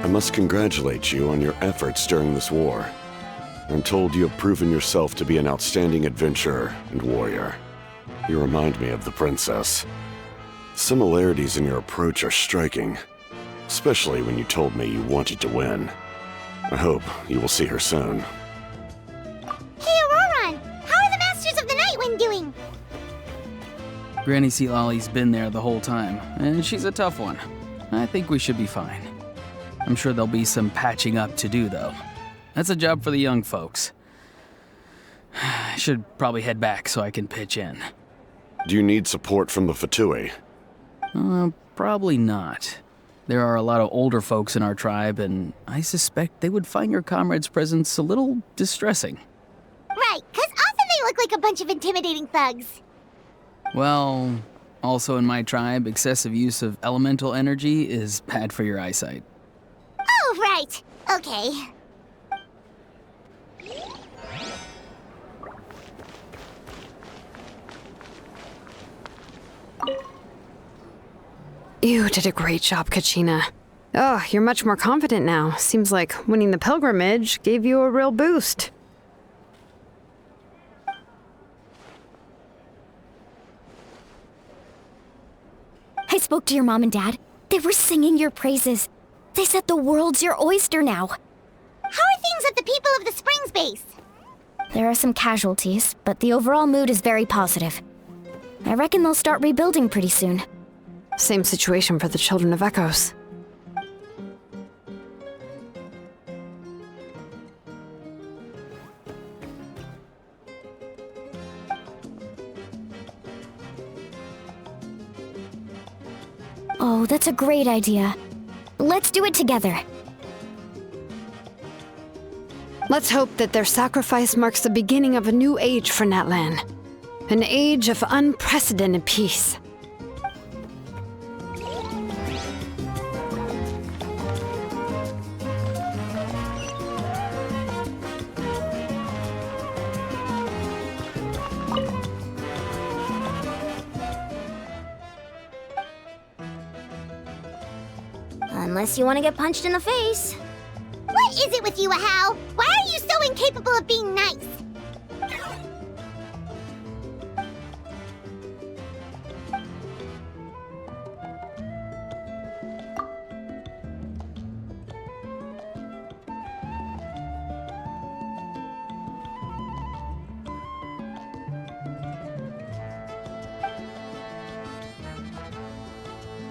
I must congratulate you on your efforts during this war. I'm told you have proven yourself to be an outstanding adventurer and warrior. You remind me of the princess. Similarities in your approach are striking, especially when you told me you wanted to win. I hope you will see her soon. Hey, Auroron! How are the Masters of the Nightwind doing? Granny Sealolly's been there the whole time, and she's a tough one. I think we should be fine. I'm sure there'll be some patching up to do, though. That's a job for the young folks. I should probably head back so I can pitch in. Do you need support from the Fatui? Probably not. There are a lot of older folks in our tribe, and I suspect they would find your comrade's presence a little distressing. Right, 'cause often they look like a bunch of intimidating thugs. Well, also in my tribe, excessive use of elemental energy is bad for your eyesight. Oh, right. Okay. You did a great job, Kachina. Oh, you're much more confident now. Seems like winning the pilgrimage gave you a real boost. I spoke to your mom and dad. They were singing your praises. They said the world's your oyster now. How are things at the People of the Springs base? There are some casualties, but the overall mood is very positive. I reckon they'll start rebuilding pretty soon. Same situation for the Children of Echoes. Oh, that's a great idea. Let's do it together. Let's hope that their sacrifice marks the beginning of a new age for Natlan. An age of unprecedented peace. Unless you want to get punched in the face. What is it with you, Ahau? Why are you so incapable of being nice?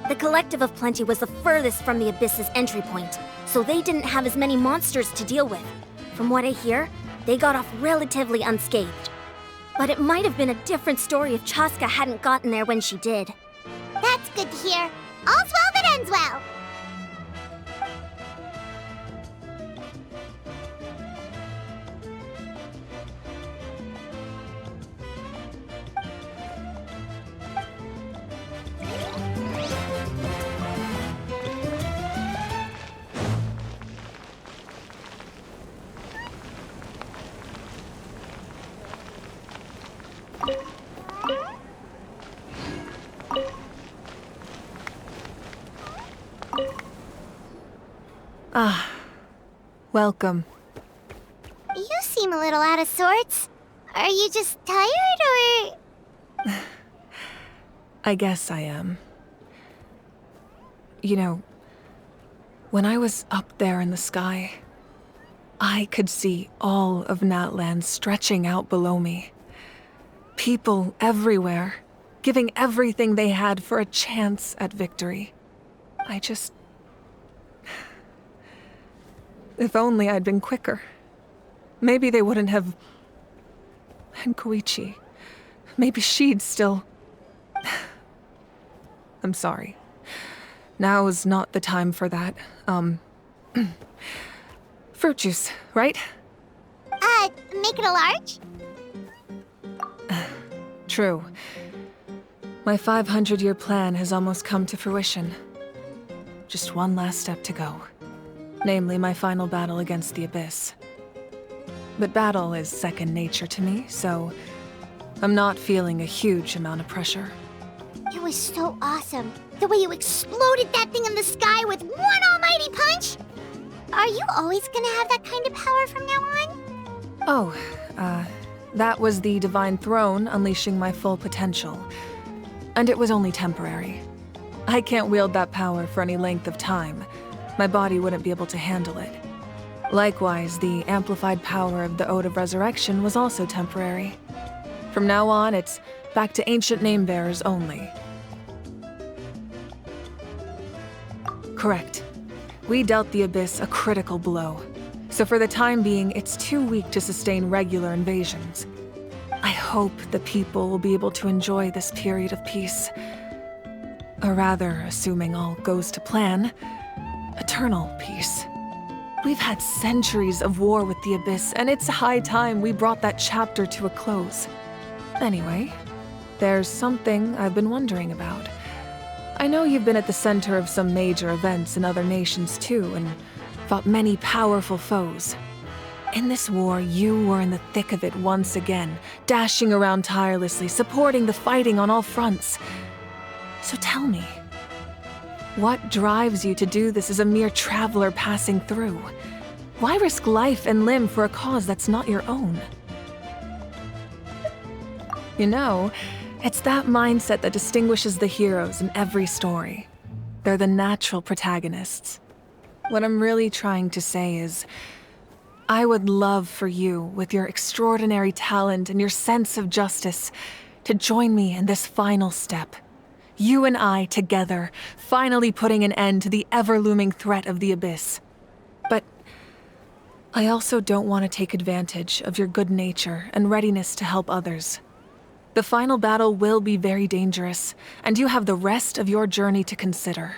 The Collective of Plenty was the furthest from the Abyss's entry point, so they didn't have as many monsters to deal with. From what I hear, they got off relatively unscathed. But it might have been a different story if Chaska hadn't gotten there when she did. That's good to hear. All's well that ends well. Ah, welcome. You seem a little out of sorts. Are you just tired, or...? I guess I am. You know, when I was up there in the sky, I could see all of Natlan stretching out below me. People everywhere, giving everything they had for a chance at victory. If only I'd been quicker. Maybe they wouldn't have... And Koichi. Maybe she'd still... I'm sorry. Now is not the time for that. Fruit juice, right? Make it a large? True. My 500-year plan has almost come to fruition. Just one last step to go. Namely, my final battle against the Abyss. But battle is second nature to me, so I'm not feeling a huge amount of pressure. It was so awesome. The way you exploded that thing in the sky with one almighty punch. Are you always gonna have that kind of power from now on? Oh, that was the Divine Throne unleashing my full potential. And it was only temporary. I can't wield that power for any length of time. My body wouldn't be able to handle it. Likewise, the amplified power of the Ode of Resurrection was also temporary. From now on, it's back to ancient name-bearers only. Correct. We dealt the Abyss a critical blow. So for the time being, it's too weak to sustain regular invasions. I hope the people will be able to enjoy this period of peace. Or rather, assuming all goes to plan, eternal peace. We've had centuries of war with the Abyss, and it's high time we brought that chapter to a close. Anyway, there's something I've been wondering about. I know you've been at the center of some major events in other nations too, and fought many powerful foes. In this war, you were in the thick of it once again, dashing around tirelessly, supporting the fighting on all fronts. So tell me, what drives you to do this as a mere traveler passing through? Why risk life and limb for a cause that's not your own? You know, it's that mindset that distinguishes the heroes in every story. They're the natural protagonists. What I'm really trying to say is, I would love for you, with your extraordinary talent and your sense of justice, to join me in this final step. You and I together, finally putting an end to the ever-looming threat of the Abyss. But I also don't want to take advantage of your good nature and readiness to help others. The final battle will be very dangerous, and you have the rest of your journey to consider.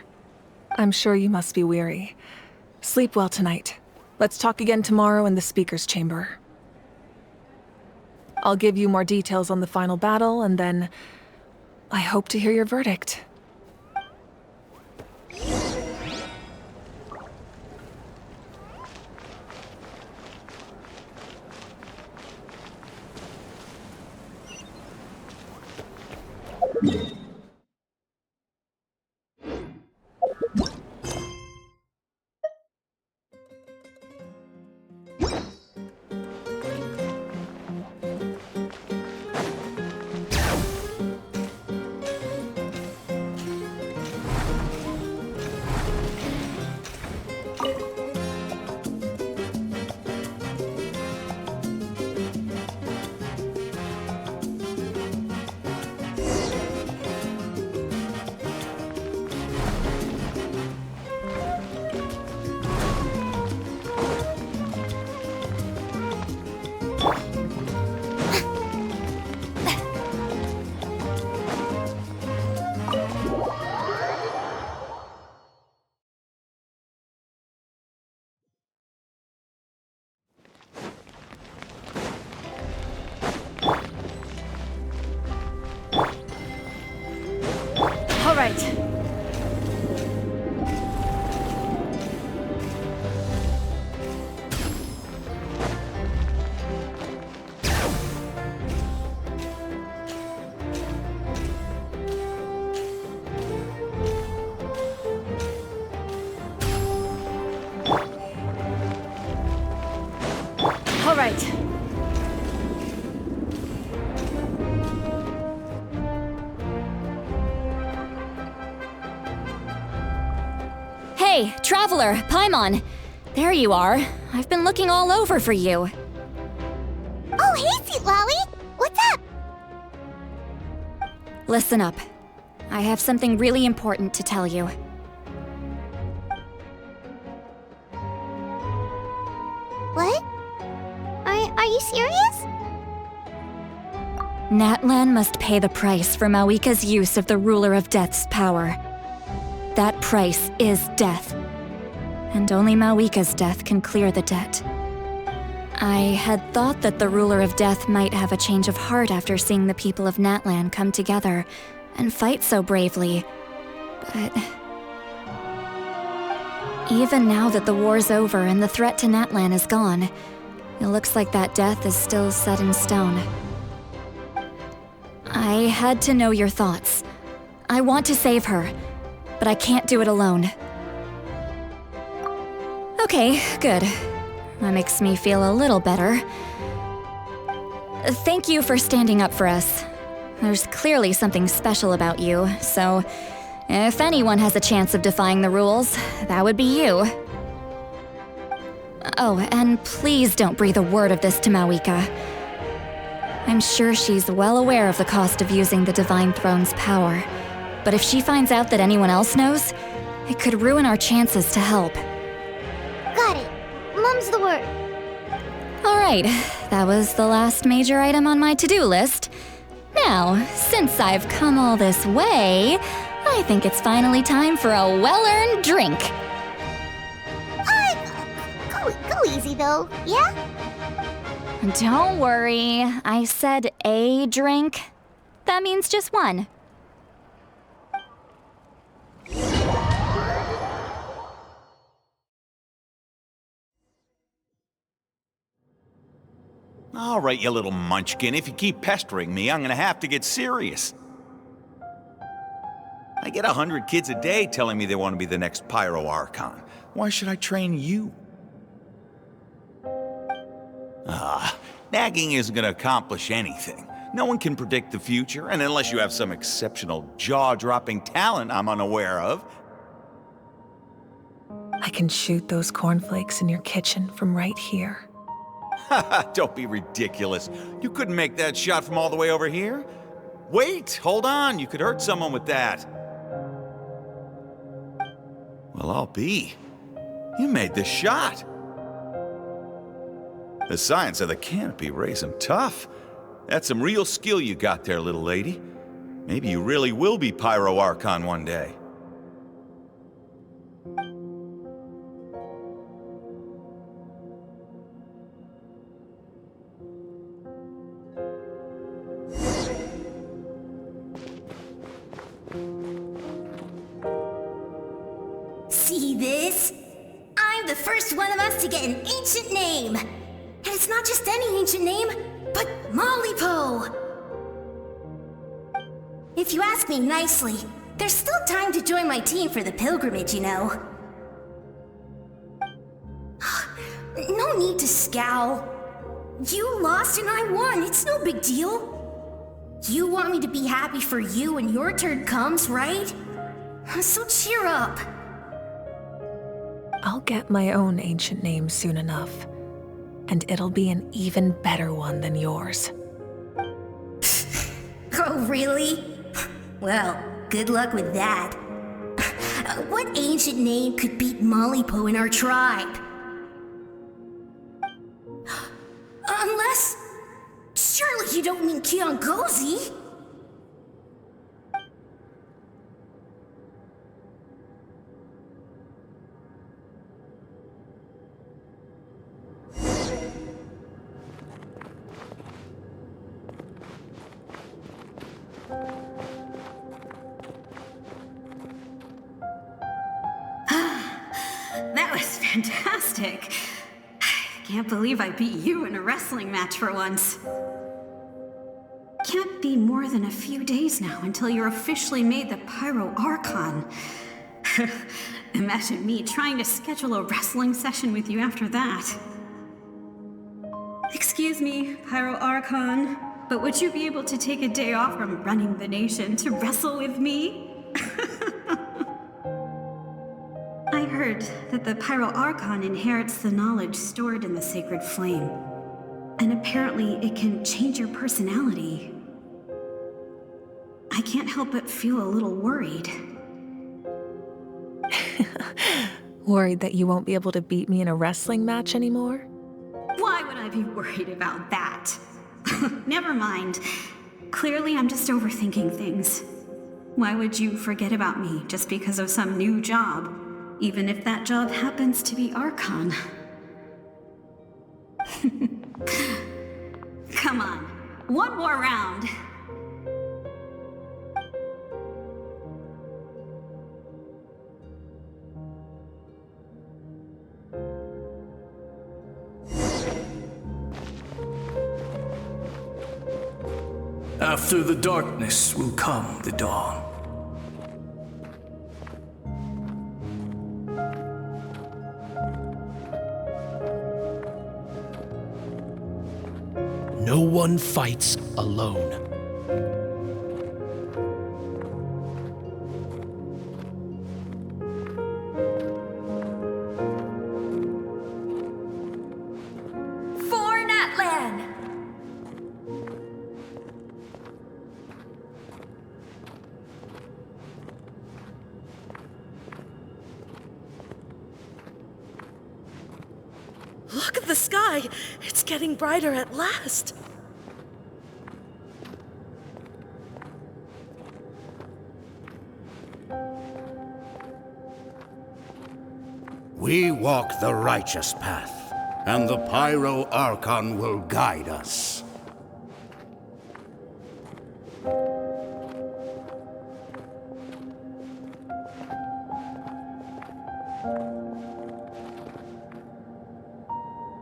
I'm sure you must be weary. Sleep well tonight. Let's talk again tomorrow in the speaker's chamber. I'll give you more details on the final battle, and then I hope to hear your verdict. All right. All right. Hey, Traveler, Paimon. There you are. I've been looking all over for you. Oh, hey, Seat Lolly! What's up? Listen up. I have something really important to tell you. What? Are you serious? Natlan must pay the price for Mawika's use of the Ruler of Death's power. That price is death. And only Mawika's death can clear the debt. I had thought that the Ruler of Death might have a change of heart after seeing the people of Natlan come together and fight so bravely. But even now that the war's over and the threat to Natlan is gone, it looks like that death is still set in stone. I had to know your thoughts. I want to save her, but I can't do it alone. Okay, good. That makes me feel a little better. Thank you for standing up for us. There's clearly something special about you, so if anyone has a chance of defying the rules, that would be you. Oh, and please don't breathe a word of this to Mawika. I'm sure she's well aware of the cost of using the Divine Throne's power, but if she finds out that anyone else knows, it could ruin our chances to help. Got it. Mum's the word. Alright, that was the last major item on my to-do list. Now, since I've come all this way, I think it's finally time for a well-earned drink. Go easy though, yeah? Don't worry, I said a drink. That means just one. All right, you little munchkin. If you keep pestering me, I'm gonna have to get serious. I get 100 kids a day telling me they want to be the next Pyro Archon. Why should I train you? Nagging isn't gonna accomplish anything. No one can predict the future, and unless you have some exceptional jaw-dropping talent I'm unaware of. I can shoot those cornflakes in your kitchen from right here. Don't be ridiculous. You couldn't make that shot from all the way over here? Wait, hold on. You could hurt someone with that. Well, I'll be. You made the shot. The science of the canopy raised him tough. That's some real skill you got there, little lady. Maybe you really will be Pyro Archon one day. See this? I'm the first one of us to get an ancient name. And it's not just any ancient name, but Malipo. If you ask me nicely, there's still time to join my team for the pilgrimage, you know. No need to scowl. You lost and I won, it's no big deal. You want me to be happy for you when your turn comes, right? So cheer up. I'll get my own ancient name soon enough, and it'll be an even better one than yours. Oh, really? Well, good luck with that. What ancient name could beat Malipo in our tribe? Unless... surely you don't mean Kiangozi? That was fantastic. Can't believe I beat you in a wrestling match for once. Can't be more than a few days now until you're officially made the Pyro Archon. Imagine me trying to schedule a wrestling session with you after that. Excuse me, Pyro Archon, but would you be able to take a day off from running the nation to wrestle with me? I heard that the Pyro Archon inherits the knowledge stored in the sacred flame. And apparently it can change your personality. I can't help but feel a little worried. Worried that you won't be able to beat me in a wrestling match anymore? Why would I be worried about that? Never mind. Clearly I'm just overthinking things. Why would you forget about me just because of some new job? Even if that job happens to be Archon. Come on, one more round. After the darkness will come the dawn. No one fights alone. For Natlan! Look at the sky! It's getting brighter at last! We walk the righteous path, and the Pyro Archon will guide us.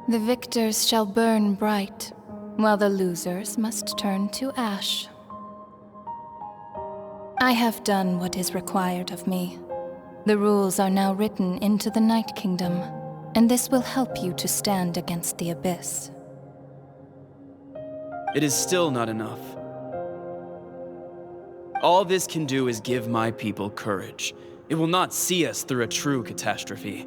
The victors shall burn bright, while the losers must turn to ash. I have done what is required of me. The rules are now written into the Night Kingdom, and this will help you to stand against the Abyss. It is still not enough. All this can do is give my people courage. It will not see us through a true catastrophe.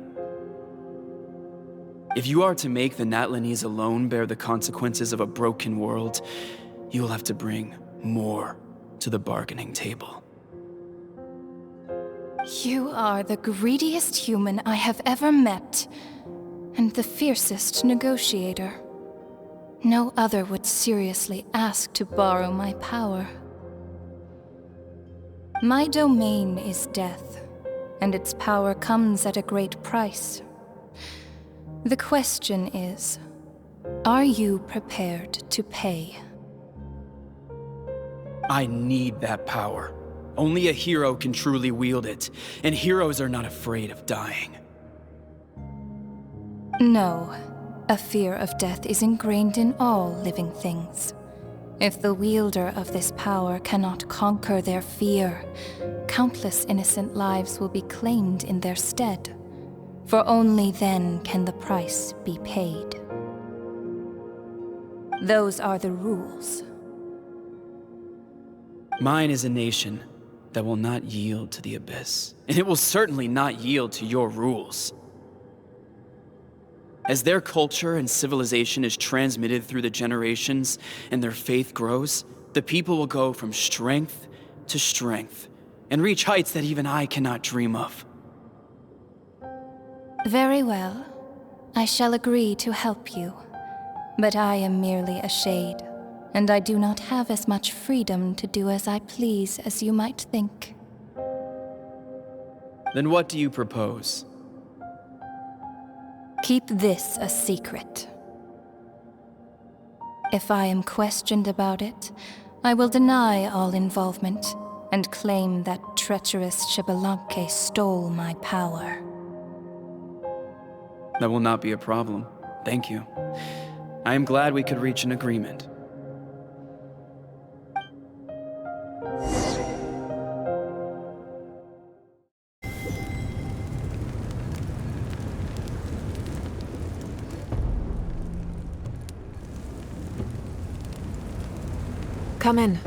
If you are to make the Natlanese alone bear the consequences of a broken world, you will have to bring more to the bargaining table. You are the greediest human I have ever met, and the fiercest negotiator. No other would seriously ask to borrow my power. My domain is death, and its power comes at a great price. The question is, are you prepared to pay? I need that power. Only a hero can truly wield it, and heroes are not afraid of dying. No, a fear of death is ingrained in all living things. If the wielder of this power cannot conquer their fear, countless innocent lives will be claimed in their stead. For only then can the price be paid. Those are the rules. Mine is a nation that will not yield to the Abyss, and it will certainly not yield to your rules. As their culture and civilization is transmitted through the generations and their faith grows, the people will go from strength to strength and reach heights that even I cannot dream of. Very well. I shall agree to help you. But I am merely a shade, and I do not have as much freedom to do as I please as you might think. Then what do you propose? Keep this a secret. If I am questioned about it, I will deny all involvement and claim that treacherous Xbalanque stole my power. That will not be a problem. Thank you. I am glad we could reach an agreement. Come in.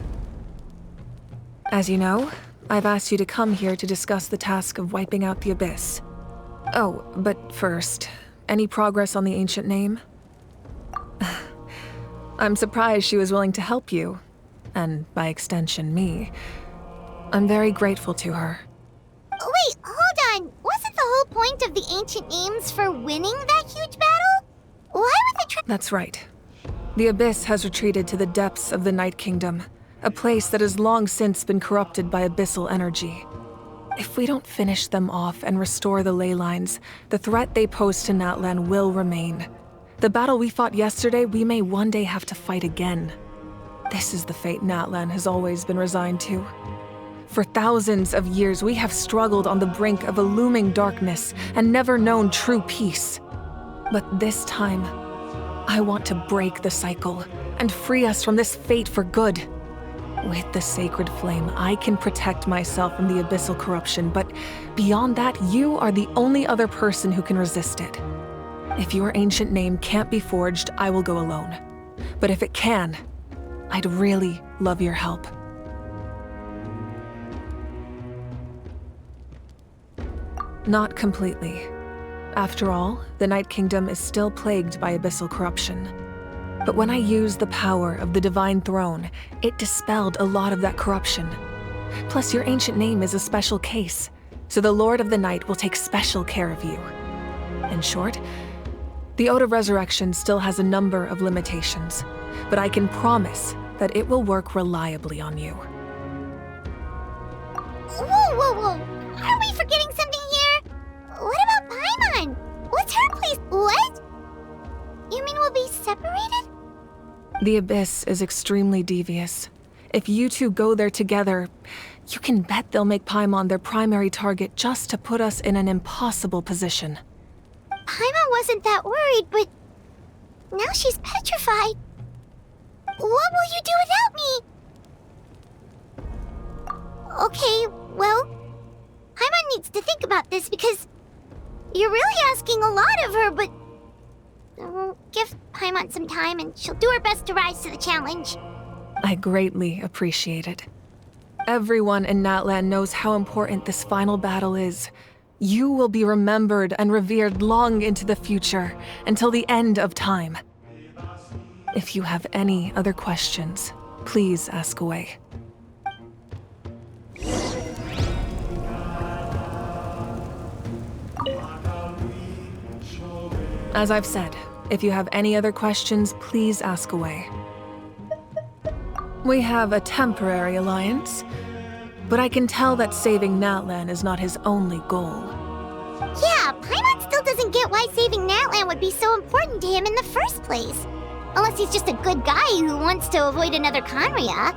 As you know, I've asked you to come here to discuss the task of wiping out the Abyss. Oh, but first, any progress on the ancient name? I'm surprised she was willing to help you, and by extension, me. I'm very grateful to her. Wait, hold on. Wasn't the whole point of the ancient names for winning that huge battle? Why would the That's right. The Abyss has retreated to the depths of the Night Kingdom, a place that has long since been corrupted by abyssal energy. If we don't finish them off and restore the ley lines, the threat they pose to Natlan will remain. The battle we fought yesterday, we may one day have to fight again. This is the fate Natlan has always been resigned to. For thousands of years, we have struggled on the brink of a looming darkness and never known true peace. But this time, I want to break the cycle and free us from this fate for good. With the sacred flame, I can protect myself from the abyssal corruption, but beyond that, you are the only other person who can resist it. If your ancient name can't be forged, I will go alone. But if it can, I'd really love your help. Not completely. After all, the Night Kingdom is still plagued by abyssal corruption. But when I used the power of the Divine Throne, it dispelled a lot of that corruption. Plus, your ancient name is a special case, so the Lord of the Night will take special care of you. In short, the Ode of Resurrection still has a number of limitations, but I can promise that it will work reliably on you. Whoa. Are we forgetting something here? What about Paimon? What's her place? What? You mean we'll be separated? The Abyss is extremely devious. If you two go there together, you can bet they'll make Paimon their primary target just to put us in an impossible position. Paimon wasn't that worried, but now she's petrified. What will you do without me? Okay, well, Paimon needs to think about this because you're really asking a lot of her, but give Paimon some time and she'll do her best to rise to the challenge. I greatly appreciate it. Everyone in Natlan knows how important this final battle is. You will be remembered and revered long into the future, until the end of time. If you have any other questions, please ask away. As I've said, if you have any other questions, please ask away. We have a temporary alliance, but I can tell that saving Natlan is not his only goal. Yeah, Paimon still doesn't get why saving Natlan would be so important to him in the first place. Unless he's just a good guy who wants to avoid another Conria.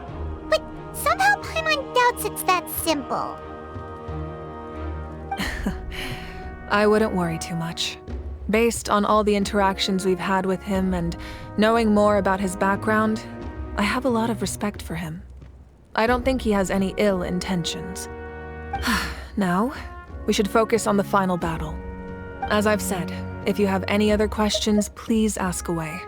But somehow Paimon doubts it's that simple. I wouldn't worry too much. Based on all the interactions we've had with him and knowing more about his background, I have a lot of respect for him. I don't think he has any ill intentions. Now, we should focus on the final battle. As I've said, if you have any other questions, please ask away.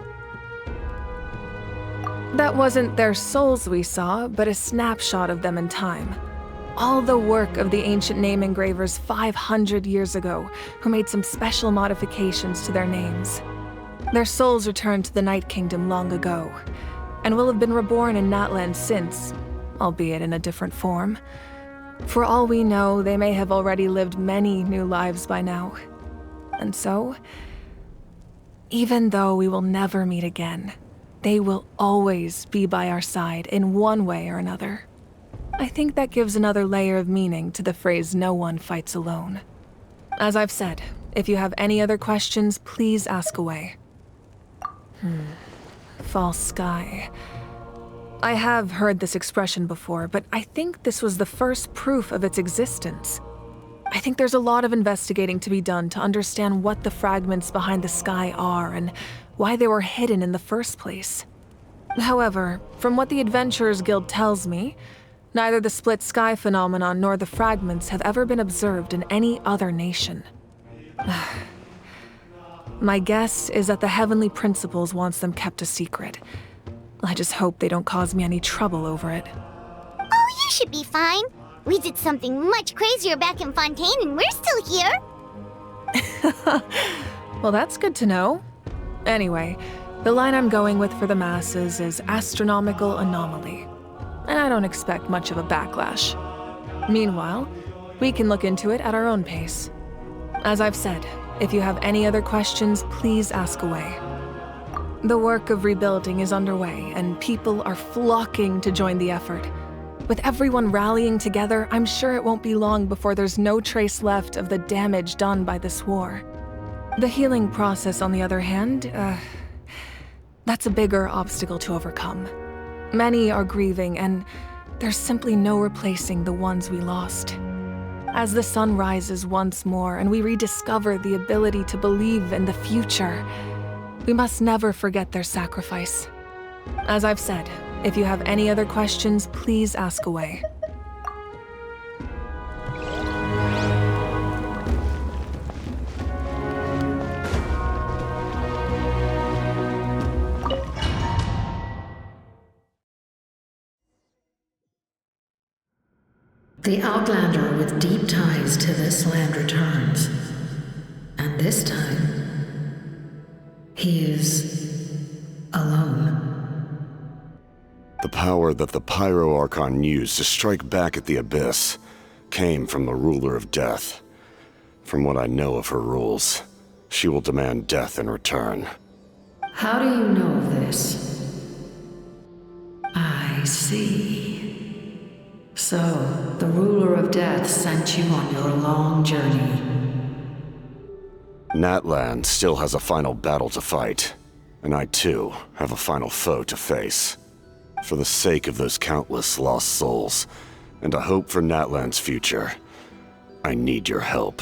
That wasn't their souls we saw, but a snapshot of them in time. All the work of the ancient name engravers 500 years ago, who made some special modifications to their names. Their souls returned to the Night Kingdom long ago, and will have been reborn in Natlan since, albeit in a different form. For all we know, they may have already lived many new lives by now. And so, even though we will never meet again, they will always be by our side in one way or another. I think that gives another layer of meaning to the phrase "no one fights alone." As I've said, if you have any other questions, please ask away. False sky. I have heard this expression before, but I think this was the first proof of its existence. I think there's a lot of investigating to be done to understand what the fragments behind the sky are and why they were hidden in the first place. However, from what the Adventurers Guild tells me, neither the split sky phenomenon nor the fragments have ever been observed in any other nation. My guess is that the Heavenly Principles wants them kept a secret. I just hope they don't cause me any trouble over it. Oh, you should be fine. We did something much crazier back in Fontaine and we're still here. Well, that's good to know. Anyway, the line I'm going with for the masses is astronomical anomaly. And I don't expect much of a backlash. Meanwhile, we can look into it at our own pace. As I've said, if you have any other questions, please ask away. The work of rebuilding is underway, and people are flocking to join the effort. With everyone rallying together, I'm sure it won't be long before there's no trace left of the damage done by this war. The healing process, on the other hand, that's a bigger obstacle to overcome. Many are grieving, and there's simply no replacing the ones we lost. As the sun rises once more and we rediscover the ability to believe in the future, we must never forget their sacrifice. As I've said, if you have any other questions, please ask away. The Outlander with deep ties to this land returns. And this time, he is alone. The power that the Pyro Archon used to strike back at the Abyss came from the Ruler of Death. From what I know of her rules, she will demand death in return. How do you know of this? I see. So, the Ruler of Death sent you on your long journey. Natlan still has a final battle to fight, and I too have a final foe to face. For the sake of those countless lost souls, and a hope for Natlan's future, I need your help.